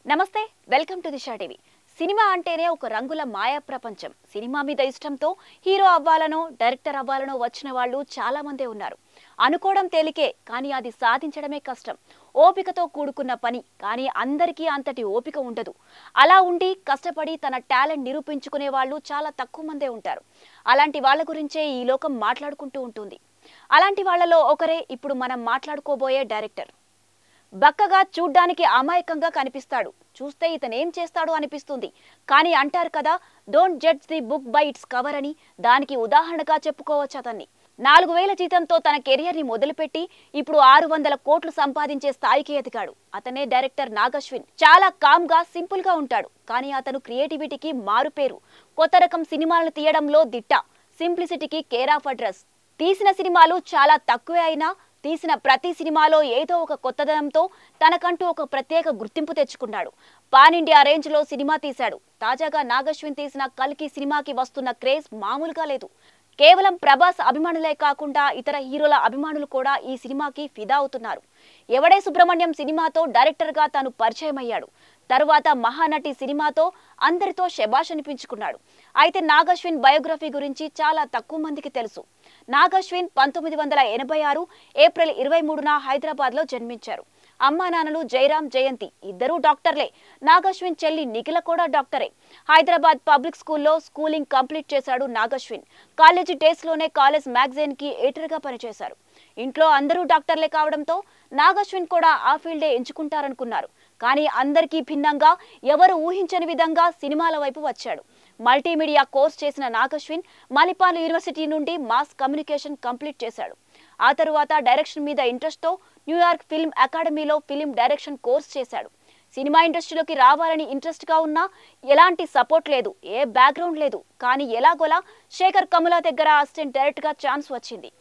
నమస్తే welcome to Disha TV cinema అంటేనే ఒక రంగుల మాయా ప్రపంచం సినిమా మీద ఇష్టంతో హీరో అవ్వాలనో డైరెక్టర్ అవ్వాలనో వచ్చిన వాళ్ళు చాలా మందే ఉన్నారు అనుకోవడం తేలికే కానీ అది సాధించడమే కష్టం ఓపికతో కూడుకున్న పని కానీ అందరికీ అంతటి ఓపిక ఉండదు అలా ఉండి కష్టపడి తన టాలెంట్ నిరూపించుకునే వాళ్ళు చాలా తక్కువ మందే ఉంటారు అలాంటి వాళ్ళ గురించే ఈ లోకం మాట్లాడుకుంటూ ఉంటుంది అలాంటి వాళ్ళలో ఒకరే ఇప్పుడు మనం మాట్లాడుకోబోయే డైరెక్టర్ బక్కగా చూడ్డానికి అమాయకంగా కనిపిస్తాడు చూస్తే ఇతనేం చేస్తాడో అనిపిస్తుంది కానీ అంటారు కదా don't judge the book by its cover అని దానికి ఉదాహరణగా చెప్పుకోవచ్చు అతన్ని 4000 జీతంతో తన కెరియర్ ని మొదలుపెట్టి ఇప్పుడు 600 కోట్లు సంపాదించే స్థాయికి ఎదిగాడు అతనే డైరెక్టర్ నాగశ్విన్ చాలా కామ్ గా సింపుల్ గా ఉంటాడు కానీ అతను క్రియేటివిటీకి మారుపేరు కొత్త రకం సినిమాలను తీయడంలో దిట్ట సింప్లిసిటీకి కేర్ ఆఫ్ అడ్రస్ తీసిన సినిమాలు చాలా తక్కువే అయినా తీసిన ప్రతి సినిమాలో ఏదో ఒక కొత్తదనంతో తనకంటూ ఒక ప్రత్యేక గుర్తింపు తెచ్చుకున్నాడు పాన్ ఇండియా రేంజ్ లో సినిమా తీశాడు తాజాగా నాగశ్విన్ తీసిన కల్కి సినిమాకి వస్తున్న క్రేజ్ మామూలుగా లేదు కేవలం ప్రభాస్ అభిమానులే కాకుండా ఇతర హీరోల అభిమానులు కూడా ఈ సినిమాకి ఫిదా అవుతున్నారు ఎవడే సుబ్రహ్మణ్యం సినిమాతో డైరెక్టర్ గా తాను పరిచయం అయ్యాడు తరువాత మహానటి సినిమాతో అందరితో శభాష్ అనిపించుకున్నాడు అయితే నాగశ్విన్ బయోగ్రఫీ గురించి చాలా తక్కువ మందికి తెలుసు నాగశ్విన్ 1986 ఏప్రిల్ 23న హైదరాబాద్ లో జన్మించారు అమ్మా నాన్నలు జయరాం జయంతి ఇద్దరూ డాక్టర్లే నాగశ్విన్ చెల్లి నిఖిల కూడా డాక్టరే హైదరాబాద్ పబ్లిక్ స్కూల్లో స్కూలింగ్ కంప్లీట్ చేశాడు నాగశ్విన్ కాలేజీ డేస్ లోనే కాలేజ్ మ్యాగజైన్ కి ఎడిటర్ గా పనిచేశారు ఇంట్లో అందరూ డాక్టర్లే కావడంతో నాగశ్విన్ కూడా ఆ ఫీల్డే ఎంచుకుంటారనుకున్నారు కానీ అందరికీ భిన్నంగా ఎవరు ఊహించని విధంగా సినిమాల వైపు వచ్చాడు మల్టీమీడియా కోర్స్ చేసిన నాగశ్విన్ మణిపాల్ యూనివర్సిటీ నుండి మాస్ కమ్యూనికేషన్ కంప్లీట్ చేశాడు ఆ తరువాత డైరెక్షన్ మీద ఇంట్రెస్ట్ తో న్యూయార్క్ ఫిల్మ్ అకాడమీలో ఫిల్మ్ డైరెక్షన్ కోర్స్ చేశాడు సినిమా ఇండస్ట్రీలోకి రావాలని ఇంట్రెస్ట్ గా ఉన్నా ఎలాంటి సపోర్ట్ లేదు ఏ బ్యాక్గ్రౌండ్ లేదు కానీ ఎలాగోలా శేఖర్ కమల దగ్గర అసిస్టెంట్ డైరెక్టర్ గా ఛాన్స్ వచ్చింది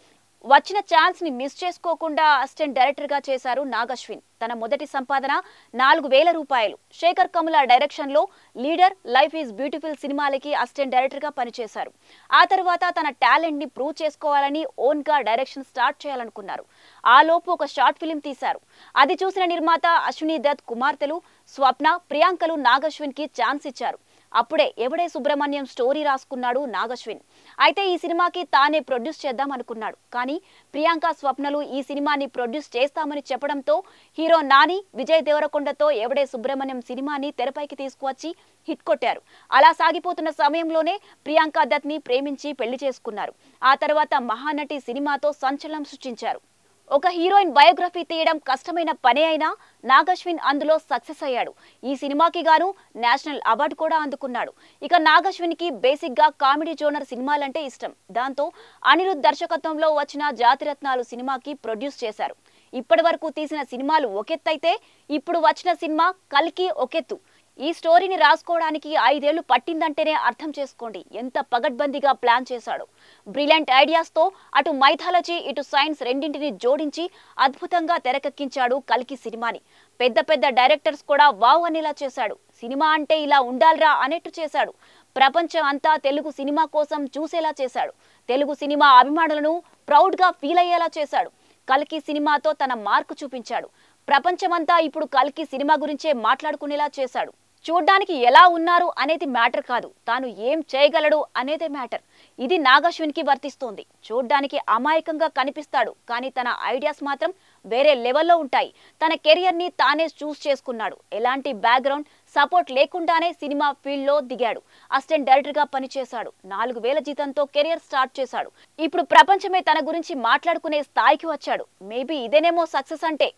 వచ్చిన ఛాన్స్ ని మిస్ చేసుకోకుండా అసిస్టెంట్ డైరెక్టర్ గా చేశారు నాగశ్విన్ తన మొదటి సంపాదన 4000 రూపాయలు శేఖర్ కమల డైరెక్షన్ లో లీడర్ లైఫ్ ఈజ్ బ్యూటిఫుల్ సినిమాలకి అసిస్టెంట్ డైరెక్టర్ గా పనిచేశారు ఆ తర్వాత తన టాలెంట్ ని ప్రూవ్ చేసుకోవాలని ఓన్ గా డైరెక్షన్ స్టార్ట్ చేయాలనుకున్నారు ఆ లోపు ఒక షార్ట్ ఫిల్మ్ తీశారు అది చూసిన నిర్మాత అశ్విని దత్ కుమార్తెలు స్వప్న ప్రియాంకలు నాగశ్విన్ కి ఛాన్స్ ఇచ్చారు అప్పుడే ఎవడే సుబ్రహ్మణ్యం స్టోరీ రాసుకున్నాడు నాగశ్విన్ అయితే ఈ సినిమాకి తానే ప్రొడ్యూస్ చేద్దాం అనుకున్నాడు కానీ ప్రియాంక స్వప్నలు ఈ సినిమాని ప్రొడ్యూస్ చేస్తామని చెప్పడంతో హీరో నాని విజయ్ దేవరకొండతో ఎవడే సుబ్రహ్మణ్యం సినిమాని తెరపైకి తీసుకువచ్చి హిట్ కొట్టారు అలా సాగిపోతున్న సమయంలోనే ప్రియాంక దత్ ని ప్రేమించి పెళ్లి చేసుకున్నారు ఆ తర్వాత మహానటి సినిమాతో సంచలనం సృష్టించారు ఒక హీరోయిన్ బయోగ్రఫీ తీయడం కష్టమైన పనే అయినా నాగశ్విన్ అందులో సక్సెస్ అయ్యాడు ఈ సినిమాకి గాను నేషనల్ అవార్డు కూడా అందుకున్నాడు ఇక నాగశ్విన్ కి బేసిక్ గా కామెడీ జోనర్ సినిమాలంటే ఇష్టం దాంతో అనిరుద్ దర్శకత్వంలో వచ్చిన జాతిరత్నాలు సినిమాకి ప్రొడ్యూస్ చేశారు ఇప్పటి వరకు తీసిన సినిమాలు ఒకెత్తైతే ఇప్పుడు వచ్చిన సినిమా కల్కి ఒకెత్తు ఈ స్టోరీని రాసుకోవడానికి 5 ఏళ్లు పట్టిందంటేనే అర్థం చేసుకోండి ఎంత పగడ్బందీగా ప్లాన్ చేశాడు బ్రిలియంట్ ఐడియాస్ తో అటు మైథాలజీ ఇటు సైన్స్ రెండింటిని జోడించి అద్భుతంగా తెరకెక్కించాడు కల్కి సినిమాని పెద్ద పెద్ద డైరెక్టర్స్ కూడా వావ్ అనేలా చేశాడు సినిమా అంటే ఇలా ఉండాలిరా అనేట్టు చేశాడు ప్రపంచం అంతా తెలుగు సినిమా కోసం చూసేలా చేశాడు తెలుగు సినిమా అభిమానులను ప్రౌడ్ గా ఫీల్ అయ్యేలా చేశాడు కల్కి సినిమాతో తన మార్కు చూపించాడు ప్రపంచమంతా ఇప్పుడు కల్కి సినిమా గురించే మాట్లాడుకునేలా చేశాడు చూడ్డానికి ఎలా ఉన్నారు అనేది మ్యాటర్ కాదు తాను ఏం చేయగలడు అనేదే మ్యాటర్ ఇది నాగశ్విన్ కి వర్తిస్తోంది చూడ్డానికి అమాయకంగా కనిపిస్తాడు కానీ తన ఐడియాస్ మాత్రం వేరే లెవెల్లో ఉంటాయి తన కెరియర్ ని తానే చూస్ చేసుకున్నాడు ఎలాంటి బ్యాక్గ్రౌండ్ సపోర్ట్ లేకుండానే సినిమా ఫీల్డ్ లో దిగాడు అసిస్టెంట్ డైరెక్టర్ గా పనిచేశాడు 4000 జీతంతో కెరియర్ స్టార్ట్ చేశాడు ఇప్పుడు ప్రపంచమే తన గురించి మాట్లాడుకునే స్థాయికి వచ్చాడు మేబీ ఇదేనేమో సక్సెస్ అంటే